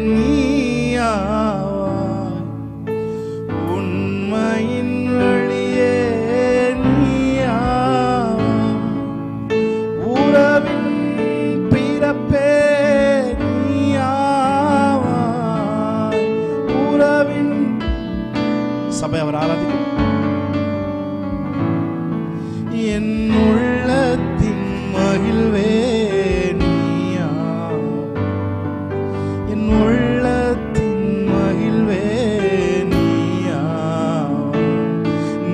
நீயாவாய், உண்மையின் வழியே நீயாவாய், உறவின் பிறப்பே நீயாவாய், உறவின் சபை அவர் ஆராதிக்கும். என் உள்ளத்தின் மகிழ்வே நீயாவாய், என் உள்ளத்தின் மகிழ்வே நீயாவாய்,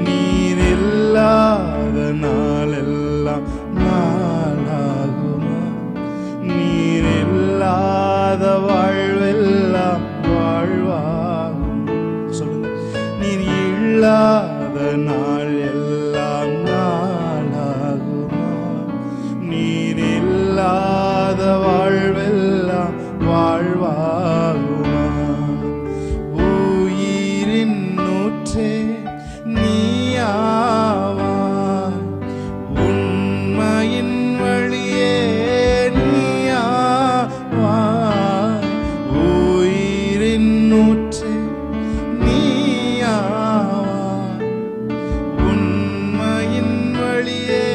நீர் இல்லாத நாளெல்லாம் நாளாகுமா, நீர் இல்லாத வாழ்வெல்லாம் வாழ்வாகும். சொல்லுங்க, நீர் இல்லாத நாள் எல்லாம் நாளாகுமா, நீர் இல்லாத வாழ்வெல்லாம் வாழ்வாகுமா. உயிரின் நூற்றே நீயாவாய், உண்மையின் வழியே நீயாவாய், உயிரின் நூற்றே நீயாவாய், உண்மையின் வழியே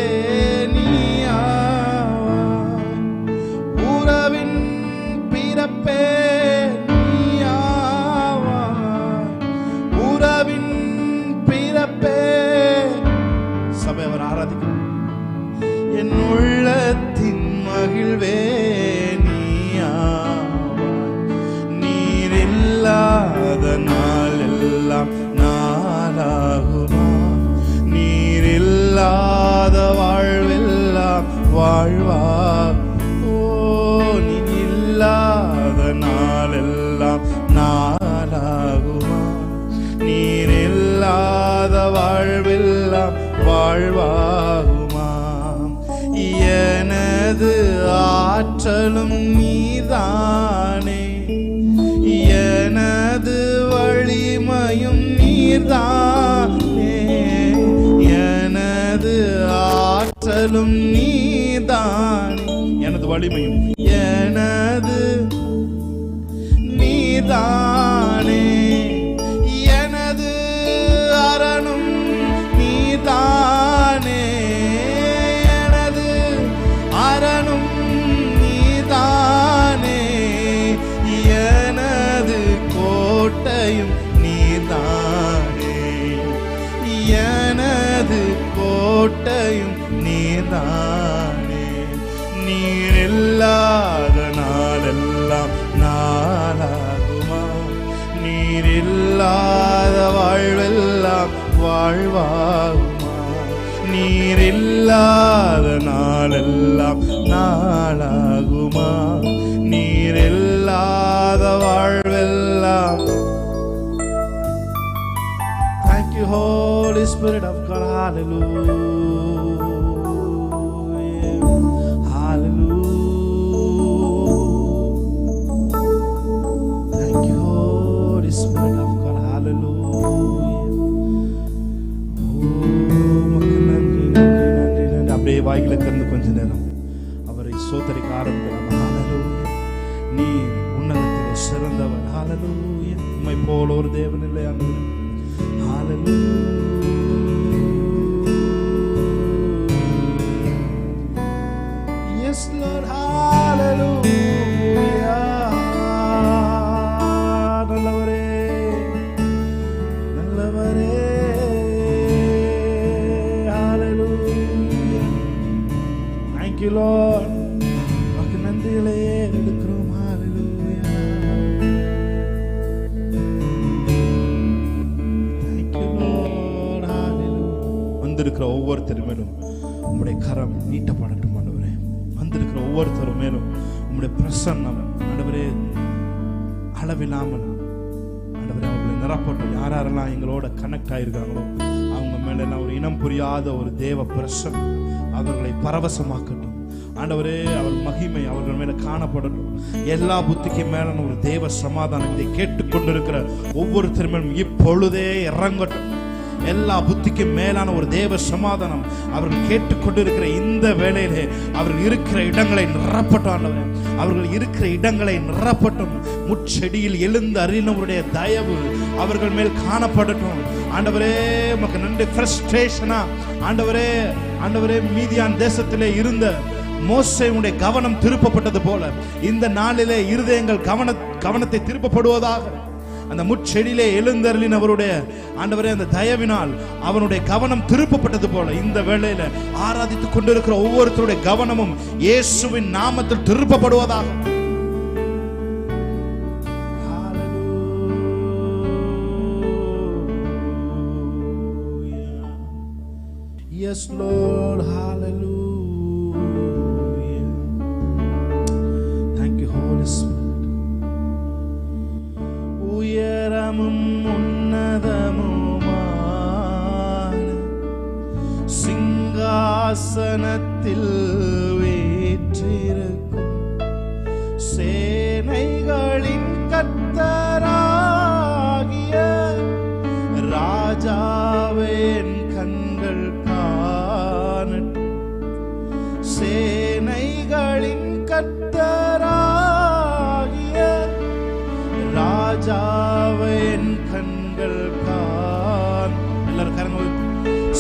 நீயாவாய், உறவின் பிறப்பே நீயாவாய், உறவின் பிறப்பே. சபை அவர் ஆராதிக்கும். என் உள்ளத்தின் மகிழ்வே நீயாவாய், நீர் இல்லாத நாள் எல்லாம் நாளாகுமா, நீர் இல்லாத வாழ்வெல்லாம் வாழ்வார். ஓ, நீர் இல்லாத நாளெல்லாம் நாளாகுமா, நீர் இல்லாத வாழ்வெல்லாம் வாழ்வாகுமா. எனது ஆற்றலும் நீதானே, எனது வலிமையும் நீதானே, எனது ஆற்றலும் நீதானே, எனது வலிமையும் எனது நீதானே, எனது அரணும் நீதானே, எனது அரணும் நீதானே, எனது கோட்டையும் நீதானே, எனது கோட்டையும் நீதானே, நீர் இல்லாத நாளெல்லாம் நாளாகுமா, நீர் இல்லாத வாழ்வெல்லாம் வாழ்வாகுமா, நீர் இல்லாத நாளெல்லாம் நாளாகுமா, நீர் இல்லாத வாழ்வெல்லாம். Thank you, Holy Spirit of God. Hallelujah. அப்படியே வாய்களை திறந்து கொஞ்ச நேரம் அவரை சோதரிக்க ஆரம்பிக்கலாம். ஹல்லேலூயா, நீர் உன்னதத்திலே சிறந்தவர். ஹல்லேலூயா, உம்மை போல ஒரு தேவன் இல்லை ஆண்டவரே. ஹல்லேலூயா, எஸ் லார்ட். ஹல்லேலூயா, நல்லவரே நல்லவரே. Thank you, Lord. உமக்கு நன்றிகளை எடுக்கிறோம். Hallelujah. Thank you, Lord. Hallelujah. வந்திருக்கிற ஒவ்வொருத்தர் மேலும் உம்முடைய கரம் நீட்டப்படட்டும் ஆண்டவரே. வந்திருக்கிற ஒவ்வொருத்தர் மேலும் உம்முடைய பிரசன்னம் ஆண்டவரே அளவில்லாமல் ஆண்டவரே அவர்களை நிரப்பட்டும். யாரெல்லாம் எங்களோட கனெக்ட் ஆயிருக்காங்களோ அவங்க மேல எல்லாம் ஒரு இனம் புரியாத ஒரு தேவ பிரசன்னம் அவர்களை பரவசமாக்கட்டும் ஆண்டவரே. அவர் மகிமை அவர்கள் மேல காணப்படட்டும். எல்லா புத்திக்கு மேல ஒரு தேவ சமாதானம் இதை கேட்டுக்கொண்டிருக்கிற ஒவ்வொருத்தர் மேலும் இப்பொழுதே இறங்கட்டும். எல்லா புத்திக்கும் மேலான ஒரு தேவ சமாதானம் அவர்கள் கேட்டுக்கொண்டிருக்கிற இந்த வேளையிலே அவர்கள் இருக்கிற இடங்களை நிரப்பட்டும் ஆண்டவரே. அவர்கள் இருக்கிற இடங்களை நிரப்பட்டும். முச்செடியில் எழுந்து அருளினவருடைய தயவு அவர்கள் மேல் காணப்படட்டும் ஆண்டவரே. உமக்கு நன்றி. ஃப்ரஸ்ட்ரேஷனா ஆண்டவரே, ஆண்டவரே, மீதியான் தேசத்திலே இருந்த மோசேயுடைய கவனம் திருப்பப்பட்டது போல இந்த நாளிலே இருதயங்கள் கவனத்தை திருப்பப்படுவதாக. அந்த முச்செடியிலே எழுந்தருளினவருடைய ஆண்டவரே அந்த தயவினால் அவனுடைய கவனம் திருப்பப்பட்டது போல இந்த வேளையில ஆராதித்துக் கொண்டிருக்கிற ஒவ்வொருத்தருடைய கவனமும் இயேசுவின் நாமத்தில் திருப்பப்படுவதாக. Yes Lord, hallelujah. Thank you Holy Spirit. உயரமும் உன்னதமுமான சிங்காசனத்தில் வீற்றிருக்கும் சேனைகளின் கர்த்தராகிய ராஜாவே என் கண்கள் காணட்டும். சேனைகளின் கர்த்தராகிய ராஜாவே என் கண்கள் காண். எல்லாரும் கரங்க.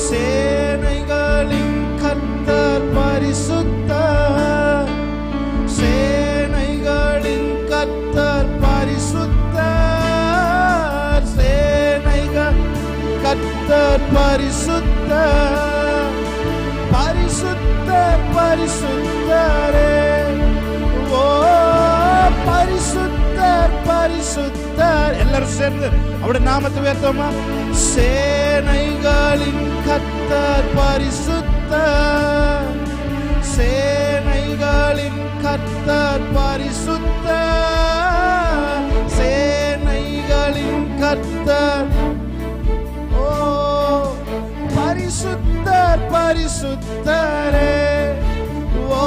சேனைகளின் கர்த்தர் பரிசுத்தர், சேனைகளின் கர்த்தர் பரிசுத்தர், சேனைகள் கர்த்தர் பரிசுத்தர், பரிசுத்தர் பரிசுத்தரே. ஓ பரிசுத்தர் பரிசுத்தர். எல்லாரும் சேர்ந்து அவருடைய நாமத்தை உயர்த்துவோமா? சேனைகளின் கர்த்தர் பரிசுத்தர், சேனைகளின் கர்த்தர் பரிசுத்தர், சேனைகளின் கர்த்தர். ஓ பரிசுத்தர் பரிசுத்தரே. ஓ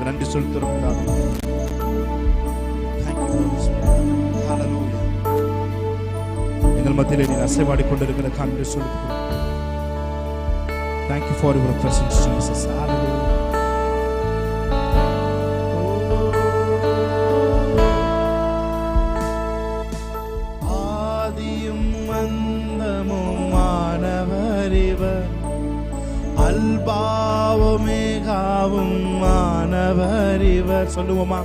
நன்றி சொல்கிறோம். எங்கள் மத்தியிலே நீ அசைவாடி கொண்டிருக்கிற காண்பை சொல்கிறோம். Thank you for your presence, Jesus. Hallelujah. ஆதியும் அந்தமுமானவர் இவர், அல்பாவுமேகாவும் மானவர் இவர். சொல்லுவோமா?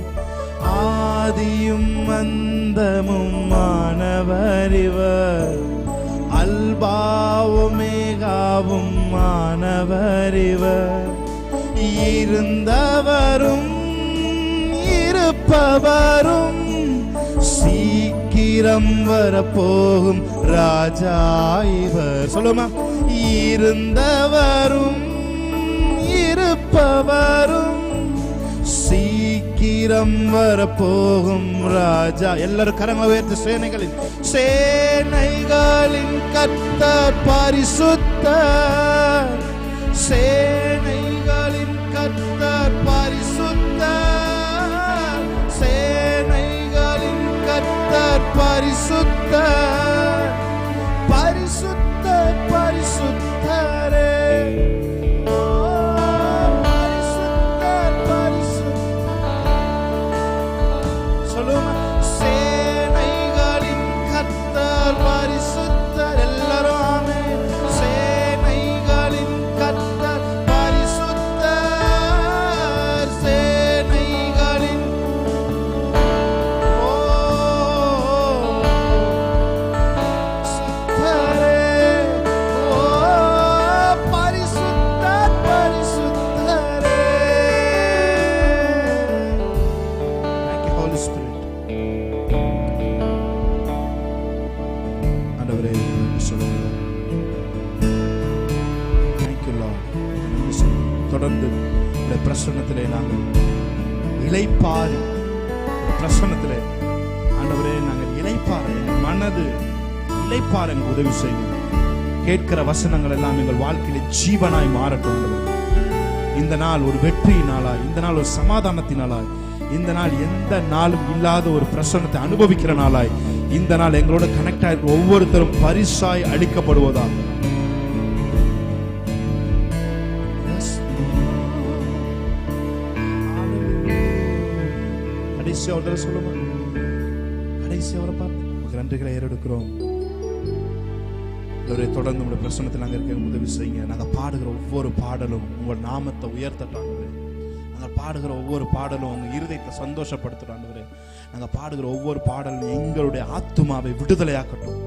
ஆதியும் அந்தமும் மானவர் இவர், அல்பாவுமேகாவும் மானவர் இவர். இருந்தவரும் இருப்பவரும் சீக்கிரம் வரப்போகும் ராஜா இவர். சொல்லுமா? இருந்தவரும் இருப்பவரும் சீக்கிரம் வரப்போகும் ராஜா. எல்லாரும் கரங்களை உயர்த்தி சேனைகளின் சேனைகளின் கர்த்தர் பரிசுத்தர், சேனைகளின் கர்த்தர் பரிசுத்தர், சேனைகளின் கர்த்தர் பரிசுத்தர், பரிசுத்தர் பரிசுத்தரே. சேனைகளின் கர்த்தர் பரிசுத்தர். எல்லாரும் ஆமென். சேனைகளின் கர்த்தர் பரிசுத்தர், சேனைகளின். ஓ சுத்தரே. ஓ பரிசுத்தர் பரிசுத்தரே. Thank you Holy Spirit. தொடர்ந்து பிரசன்னத்திலே நாங்கள் இளைப்பாறு, பிரசன்னத்திலே ஆண்டவரே நாங்கள் இளைப்பாறு, மனது இளைப்பாறு எங்களுக்கு உதவி செய்யும். கேட்கிற வசனங்கள் எல்லாம் எங்கள் வாழ்க்கையில ஜீவனாய் மாறட்டும். இந்த நாள் ஒரு வெற்றி நாளாய், இந்த நாள் ஒரு சமாதானத்தினாலாய், இந்த நாள் எந்த நாளும் இல்லாத ஒரு பிரசன்னத்தை அனுபவிக்கிற நாளாய் இந்த நாள் எங்களோட கனெக்ட் ஆகிருக்கிற ஒவ்வொருத்தரும் பரிசாய் அளிக்கப்படுவதா. கடைசி அவரை சொல்லுமா, கடைசி அவரை பார்த்து நமக்கு நன்றிகளை ஏறெடுக்கிறோம். தொடர்ந்து உங்களுடைய பிரசன்னத்தில் நாங்கள் இருக்க உதவி செய்யுங்க. நாங்கள் பாடுகிற ஒவ்வொரு பாடலும் உங்கள் நாமத்தை உயர்த்தட்டாங்க. நாங்கள் பாடுகிற ஒவ்வொரு பாடலும் உங்கள் இருதயத்தை சந்தோஷப்படுத்துறாங்க. நாங்கள் பாடுகிற ஒவ்வொரு பாடலும் எங்களுடைய ஆத்துமாவை விடுதலையாக்கட்டும்,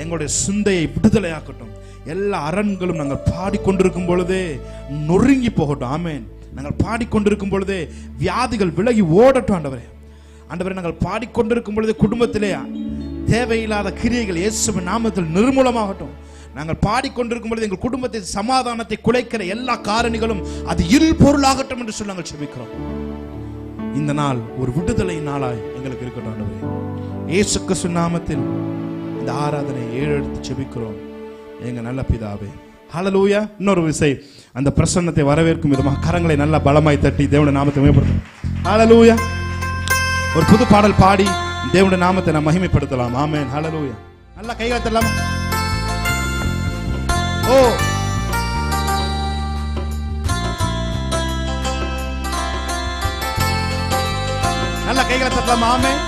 எங்களுடைய சிந்தையை விடுதலையாக்கட்டும். எல்லா அரண்களும் நாங்கள் பாடிக்கொண்டிருக்கும் பொழுதே நொறுங்கி போகட்டும். ஆமேன். நாங்கள் பாடிக்கொண்டிருக்கும் பொழுதே வியாதிகள் விலகி ஓடட்டும். ஆண்டவரே, ஆண்டவரே, நாங்கள் பாடிக்கொண்டிருக்கும் பொழுதே குடும்பத்திலே தேவையில்லாத கிரியைகள் இயேசுவின் நாமத்தில் நிர்மூலமாகட்டும். நாங்கள் பாடிக்கொண்டிருக்கும் பொழுது எங்கள் குடும்பத்தை சமாதானத்தை குலைக்கிற எல்லா காரணிகளும் அது இருள் பொருளாகட்டும் என்று சொல்லி நாங்கள் செபிக்கிறோம். இந்த நாள் ஒரு விடுதலை நாளாய் எங்களுக்கு இருக்கட்டும். ஆண்டவரே, இயேசு கிறிஸ்து நாமத்தில் இந்த ஆராதனை ஏறெடுத்து செபிக்கிறோம் எங்க நல்ல பிதாவே. ஹல்லேலூயா. இன்னொரு விசை அந்த பிரசன்னத்தை வரவேற்கும் விதமாக கரங்களை நல்லா பலமாய் தட்டி தேவனுடைய நாமத்தை மேம்படுத்தும். ஹல்லேலூயா. ஒரு புது பாடல் பாடி தேவனுடைய நாமத்தை நாம் மகிமைப்படுத்தலாம். ஆமென். ஹல்லேலூயா. நல்லா கைகளை தட்டலாம். ஓ, நல்ல கைகளை தட்டலாம். ஆமென்.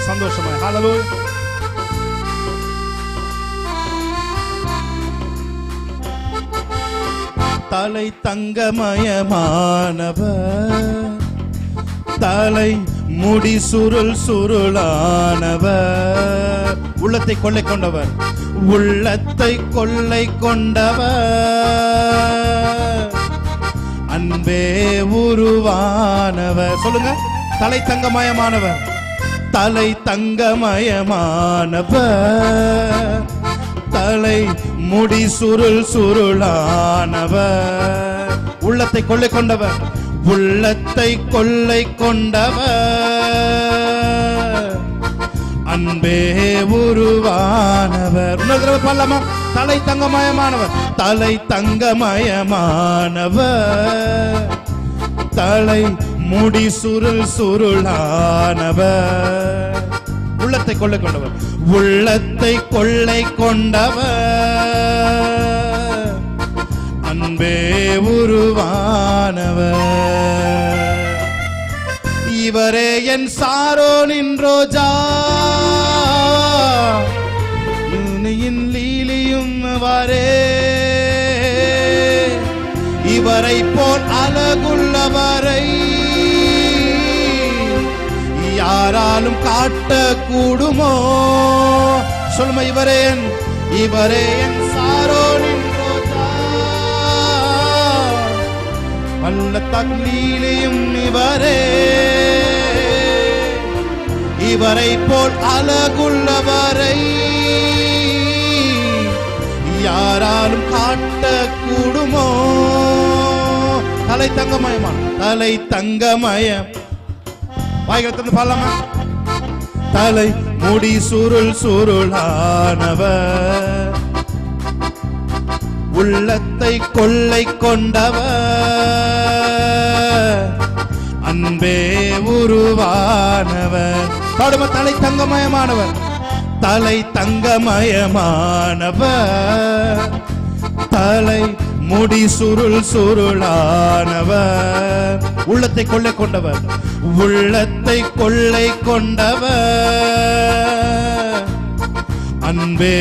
சந்தோஷமாய். ஹல்லேலூயா. தலை தங்கமயமானவர், தலை முடி சுருள் சுருளானவர், உள்ளத்தை கொள்ளை கொண்டவர், உள்ளத்தை கொள்ளை கொண்டவர், அன்பே உருவானவர். சொல்லுங்க. தலை தங்கமயமானவர், தலை தங்கமயமானவர், தலை முடி சுருள் சுருளானவர், உள்ளத்தை கொள்ளை கொண்டவர், உள்ளத்தை கொள்ளை கொண்டவர், அன்பே உருவானவர். பாடலாமா? தலை தங்கமயமானவர், தலை தங்கமயமானவர், தலை முடி சுருள் சுருளானவர், உள்ளத்தை கொள்ளை கொண்டவர், உள்ளத்தை கொள்ளை கொண்டவர், அன்பே உருவானவர். இவரே என் சாரோனின் ரோஜா, நுனியின் லீலியும் அவரே, இவரை போல் அழகுள்ளவரை யாராலும் காட்ட கூடுமோ? சொல்லுமா. இவரே என் சாரோனின் ரோஜா, பள்ளத்தாக்கு லீலியும் இவரே, இவரை போல் அழகுள்ளவரை யாராலும் காட்ட கூடுமோ? தலை தங்கமயமான, தலை தங்கமயம். வாய்களை பாடலாமா? தலை முடி சுருள் சுருளானவர், உள்ளத்தை கொள்ளை கொண்டவர், அன்பே உருவானவர். பாடுமா. தலை தங்கமயமானவர், தலை தங்கமயமானவர், தலை முடி சுருள் சுருளானவர், உள்ளத்தை கொள்ளை கொண்டவர், உள்ளத்தை கொள்ளை கொண்டவர், அன்பே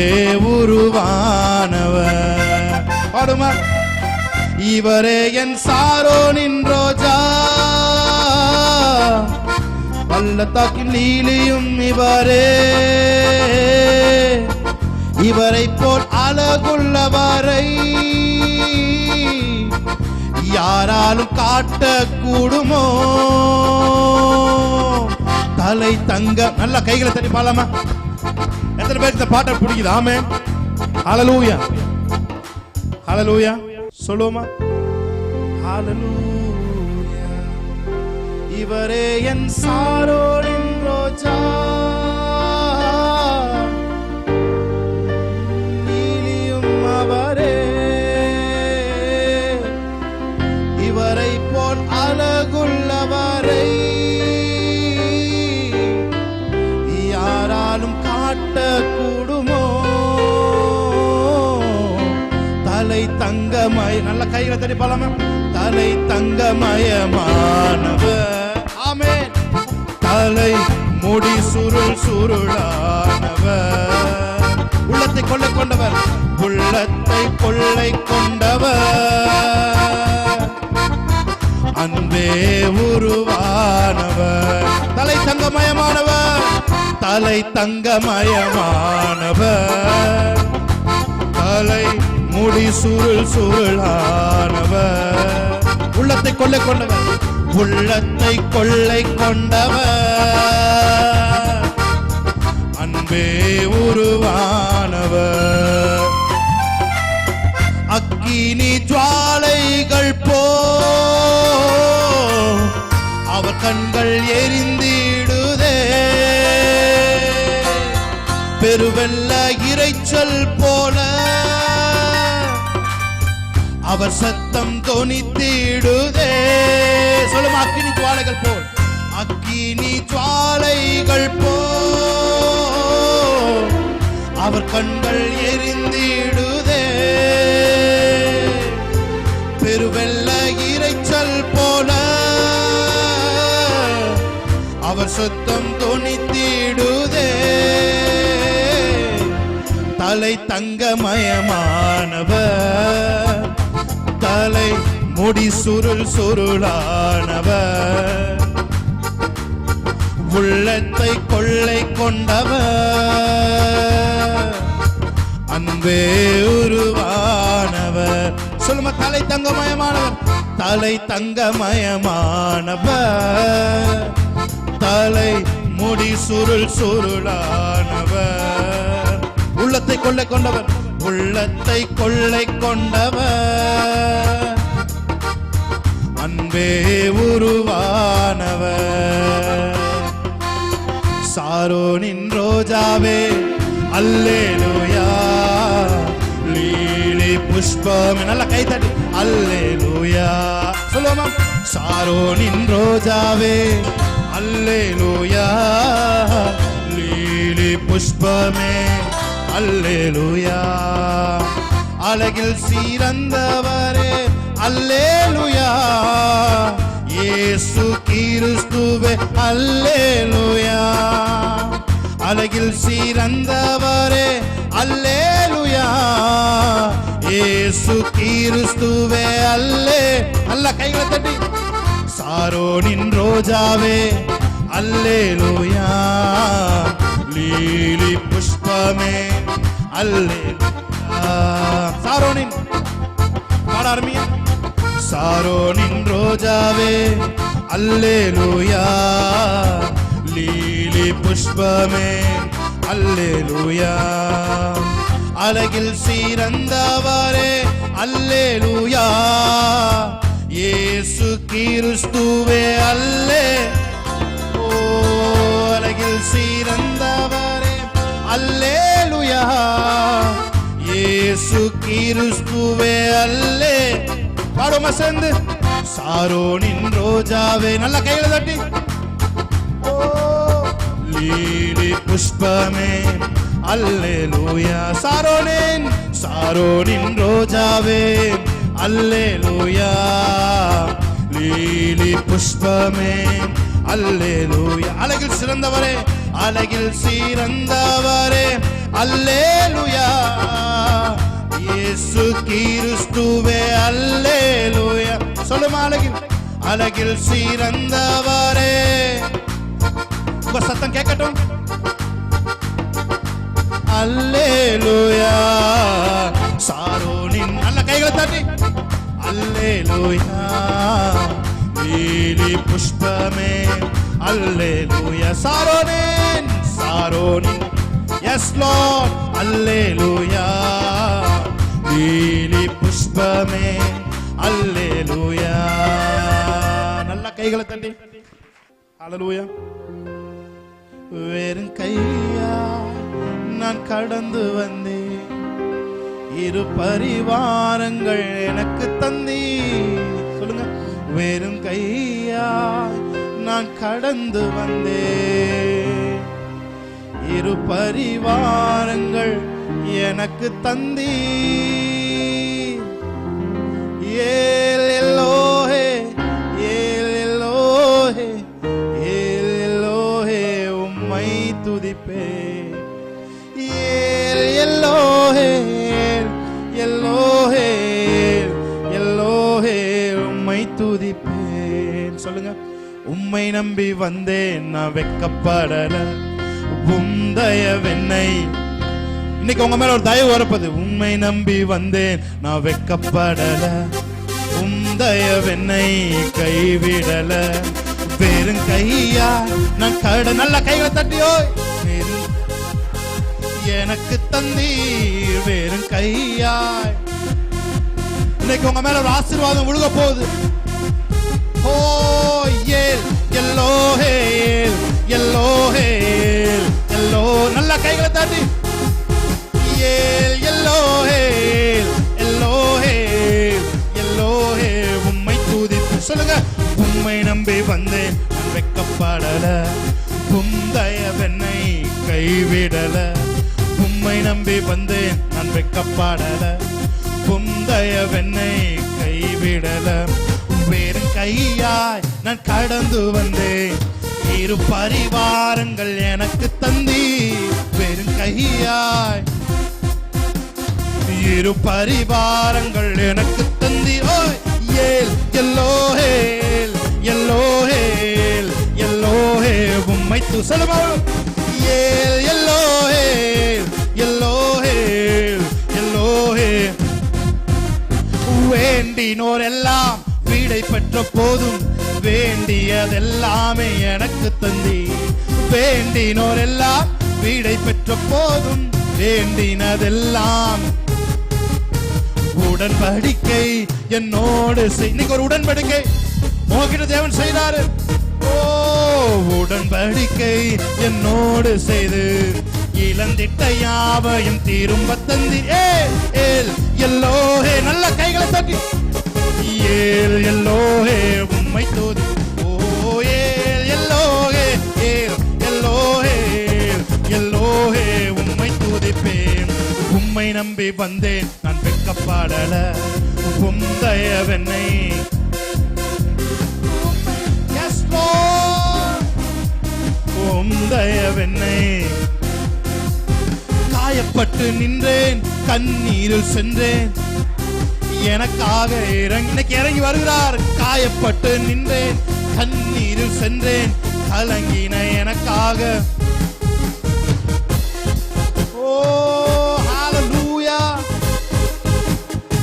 உருவானவர். பாடுமா. இவரே என் சாரோனின் ரோஜா, பள்ளத்தாக்கின் லீலியும் இவரே, இவரை போல் அழகுள்ளவரை யாராலும் காட்ட கூடுமோ? தலை தங்க. நல்ல கைகளை தட்டி பாடலாமா? எத்தனை பேருக்கு இந்த பாட்டை பிடிக்குது? ஆமென். ஹல்லேலூயா. ஹல்லேலூயா. சொல்லுவோமா? ஹல்லேலூயா. இவரே என் சாரோனின் ரோஜா, அவரே, இவரை போல் தங்கமய, நல்ல கைகளை தட்டி பாலாமா. தலை தங்கமயமானவர், ஆமென். தலை முடி சுருள் சுருளானவர், உள்ளத்தை கொள்ளை கொண்டவர், உள்ளத்தை கொள்ளை கொண்டவர், அன்பே உருவானவர். தலை தங்கமயமானவர், தலை தங்கமயமானவர், தலை முடி சுருள் சுருளானவர், உள்ளத்தை கொள்ளை கொண்டவர், உள்ளத்தை கொள்ளை கொண்டவர், அன்பே உருவானவர். அக்கினி ஜுவாலைகள் போ அவர் கண்கள் எரிந்திடுதே, பெருவெல்ல இரைச்சல் போல அவர் சத்தம் தொனித்திடுதே. சொல்லும் அக்கினி ஜுவாலைகள் போல், அக்கினி ஜுவாலைகள் போல் அவர் கண்கள் எரிந்திடுதே, பெருவெல்ல இரைச்சல் போல அவர் சத்தம் தொனித்திடுதே. தலை தங்கமயமானவர், தலை முடி சுருள் சுருளானவர், உள்ளத்தை கொள்ளை கொண்டவர், அன்பே உருவானவர். சொல்லுமா, தலை தங்கமயமானவர், தலை தங்கமயமானவர், தலை முடி சுருள் சுருளானவர், உள்ளத்தை கொள்ளை கொண்டவர், உள்ளத்தை கொள்ளை கொண்டவர், அன்பே உருவானவர். சாரோனின் ரோஜாவே அல்லேலூயா, லீலி புஷ்பம், நல்ல கை தட்டி அல்லேலூயா சொல்லுவோமா. சாரோனின் ரோஜாவே அல்லேலூயா, லீலி புஷ்பமே அல்லேலூயா, அழகில் சிறந்தவரே அல்லேலூயா, இயேசு கிறிஸ்துவே அல்லேலூயா, அழகில் சிறந்தவரே அல்லேலூயா, இயேசு கிறிஸ்துவே அல்லே. நல்ல கைகளை தட்டி. சாரோனின் ரோஜாவே அல்லேலூயா, லீலி புஷ்பமே அல்லேலூயா. சாரோனின் பாடார்மியா. சாரோனின் ரோஜாவே அல்லேலூயா, லீலி புஷ்பமே அல்லேலூயா, அழகில் சிறந்தவரே அல்லேலூயா, இயேசு கிறிஸ்துவே அல்லே. ஓ, அழகில் சிறந்தவரே அல்லேலூயா, இயேசு கிறிஸ்துவே அல்லே. பாடுமா சேர்ந்து. சாரோனின் ரோஜாவே, நல்ல கையில தட்டி. ஓ, லீலி புஷ்பமே அல்லேலூயா. சாரோனின் ரோஜாவே அல்லேலூயா, லீலி புஷ்பமே அல்லேலூயா, அழகில் சிறந்தவரே, அழகில் சிறந்தவரே அல்லேலூயா, இயேசு கிறிஸ்துவே அல்லேலூயா. சொல்லுமா, அழகில் சிறந்தவரே. உங்க சத்தம் கேட்கட்டும். அல்லேலூயா. சாரோனின், நல்ல கைகளை தட்டி. அல்லேலூயா, லீலி புஷ்பமே அல்லேலூயா. சாரோனின் எஸ் லார்ட் அல்லேலூயா, லீலி புஷ்பமே அல்லேலூயா. நல்ல கைகளை தட்டி. அல்லேலூயா. வெறும் கையா நான் கடந்து வந்தேன், இரு பரிவாரங்கள் எனக்கு தந்தீ. சொல்லுங்க. வெறும் கையா நான் கடந்து வந்தேன், இரு பரிவாரங்கள் எனக்கு தந்தீ. துதிப்பேன். சொல்லுங்க. உம்மை நம்பி வந்தேன் நான் வெக்கப்படல, தயவென்னை. இன்னைக்கு உங்க மேல ஒரு தயவு வரப்பது. உம்மை நம்பி வந்தேன் நான் வெக்கப்படல, தயவென்னை கைவிடல. வெறும் கையா நான் நல்ல கைகளை தட்டியோ எனக்கு தந்தீர். வெறும் கையாய் இன்னைக்கு உங்க மேல ஒரு ஆசீர்வாதம் விழுக போகுது. ஓ ஏல் எல்லோஹேல் எல்லோஹேல் எல்லோ. நல்ல கைகளை தட்டி ஏல் எல்லோஹேல் எல்லோஹேல் எல்லோஹே. உம்மை துதிப்பு. சொல்லுங்க. உம்மை நம்பி வந்தேன் நான் வெக்கப்படல, தயவென்னை கைவிடல. உம்மை நம்பி வந்தேன் நான் வெக்கப்படல, தயவென்னை கைவிடல. வேறு கையாய் நான் கடந்து வந்தேன், இரு பரிவாரங்கள் எனக்கு தந்தி. வெறும் கையாய் இரு பரிவாரங்கள் எனக்கு தந்தி. ஏல் எல்லோஹேல் எல்லோஹேல் எல்லோஹே. உம்மை துசலமா ஏல் எல்லோஹேல் எல்லோஹேல் எல்லோஹே. வேண்டினோர் எல்லாம் வீடை பெற்ற போதும், வேண்டியதெல்லாமே எனக்கு தந்தி. வேண்டினோர் எல்லாம் வீடை பெற்ற போதும், வேண்டினதெல்லாம். உடன்படிக்கை என்னோடு இன்னைக்கு ஒரு உடன்படிக்கை உங்ககிட்ட தேவன் செய்தாரு. ஓ உடன்படிக்கை என்னோடு செய்து இழந்திட்ட யாவையும் திரும்ப தந்தி. ஏல் எல்லோஹே. நல்ல கைகளை தட்டி ஏல் எல்லோஹே. உம்மை தோதி. ஓ ஏல் எல்லோஹே ஏல் எல்லோஹே எல்லோஹே. உம்மை துதிப்பேன். உம்மை நம்பி வந்தேன் நான் வெக்கப்படல, தயவென்னை. தயவென்னை. காயப்பட்டு நின்றேன், கண்ணீரில் சென்றேன், எனக்காக இன்னைக்கு இறங்கி வருகிறார். காயப்பட்டு நின்றேன், கண்ணீரில் சென்றேன், கலங்கின எனக்காக. ஓ ஹalleluya.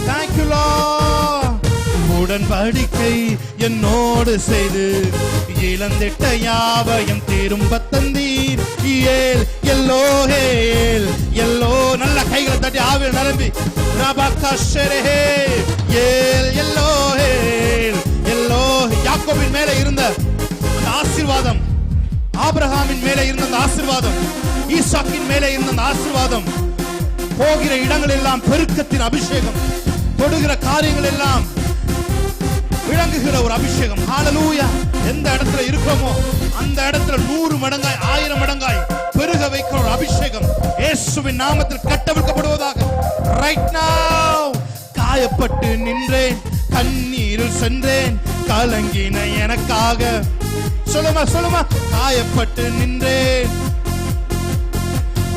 Thank you Lord. உடன்படிக்கை என்னோடு செய்து இழந்திட்ட யாவையும் திரும்ப தந்தீர். ஏல் எல்லோஹேல் எல்லோ. நல்ல கைகளை தட்டி ஆவியில் நிரம்பி ரபகஷரஹே. ஏல் எல்லோஹேல் எல்லோ. யாக்கோபின் மேலே இருந்த அந்த ஆசீர்வாதம், ஆபிரகாமின் மேலே இருந்த அந்த ஆசீர்வாதம், ஈசாக்கின் மேலே இருந்த அந்த ஆசீர்வாதம், போகிற இடங்கள் எல்லாம் பெருக்கத்தின் அபிஷேகம், தொடுகிற காரியங்கள் எல்லாம் விளங்குகிற ஒரு அபிஷேகம். ஹalleluya. எந்த இடத்துல இருக்கோமோ அந்த இடத்துல 100 மடங்காய் 1000 மடங்காய் பெருக வைக்கிற ஒரு அபிஷேகம் இயேசுவின் நாமத்தில் கட்டவிழ்க்கப்படுவதாக. Right now. காயப்பட்டு நின்றேன், கண்ணீரில் சென்றேன், கலங்கின எனக்காக. சொல்லுமா சொல்லுமா. காயப்பட்டு நின்றேன்,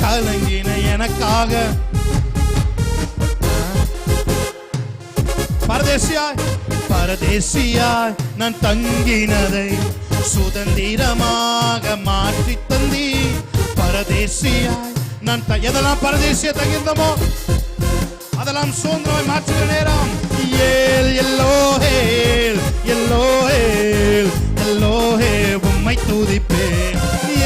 கலங்கின எனக்காக. பரதேசியாய் நான் தங்கினதை சுதந்திரமாக மாற்றி தந்தி. பரதேசியாய் நான் எதெல்லாம் பரதேசியா தங்கியிருந்தோமோ அதெல்லாம் சுதந்திரமாய் மாற்றுகிற நேரம். ஏல் எல்லோஹேல் எல்லோஹேல் எல்லோஹே. உம்மை துதிப்பேன்.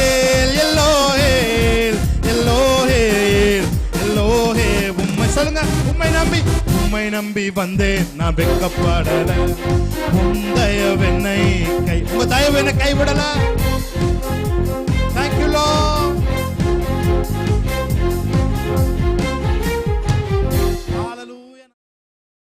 ஏல் எல்லோஹேல் எல்லோஹேல் எல்லோஹே. உம்மை. சொல்லுங்க. உம்மை நம்பி நம்பி வந்தேன் நான் வெக்கப்படல, தயவென்னை உங்க தயவு என்ன கைவிடல.